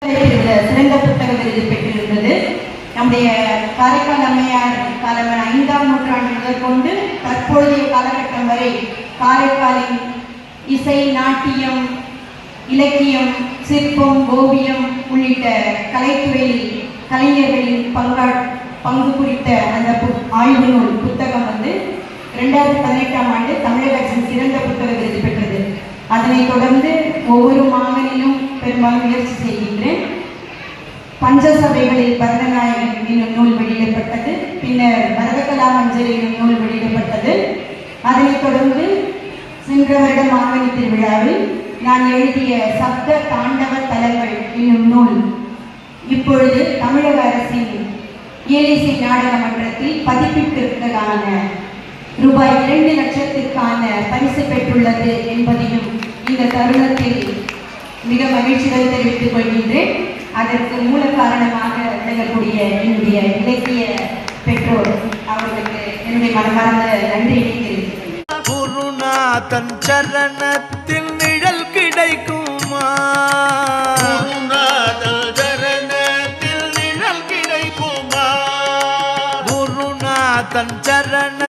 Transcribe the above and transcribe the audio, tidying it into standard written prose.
சிறந்த புத்தக விருது பெற்றிருந்தது. நம்முடைய காரைக்கால் அம்மையார் காலம் 5ஆம் நூற்றாண்டு முதல் கொண்டு தற்பொழுதைய காலகட்டம் வரை காரைக்காலின் இசை, நாட்டியம், இலக்கியம், சிற்பம், ஓவியம் உள்ளிட்ட கலைத்துறையில் கலைஞர்களின் பங்கு குறித்த அந்த ஆய்வு நூல் புத்தகம் 2018ஆம் ஆண்டு தமிழக அரசின் சிறந்த புத்தக விருது பெற்றது. அதனைத் தொடர்ந்து ஒவ்வொரு மாங்கனிலும் பெரும்பாலும் முயற்சி செய்கின்றேன். பஞ்சசபைகளில் பரதநாயகன் என்னும் நூல் வெளியிடப்பட்டது. பின்னர் பரதகலா மஞ்சள் என்னும் நூல் வெளியிடப்பட்டது. அதனைத் தொடர்ந்து சென்ற வருடம் மாங்கனி திருவிழாவில் நான் எழுதிய சப்த தாண்டவ தலங்கள் என்னும் நூல் இப்பொழுது தமிழக அரசின் இயலிசை நாடக மன்றத்தில் பதிப்பிற்கான ரூபாய் 2 லட்சத்திற்கான பரிசு பெற்றுள்ளது என்பதையும் இந்த தருணத்தில் மிக மகிழ்ச்சியுடன் தெரிவித்துக் கொள்கின்றேன். அதற்கு மூல காரணமாக விளங்கக்கூடிய என்னுடைய இலக்கிய பெற்றோர் அவர்களுக்கு என்னுடைய மனமார்ந்த நன்றியை தெரிவித்துக் குருநாதன் சரணத்தில் நிழல் கிடைக்குமா? குருநாதன் சரண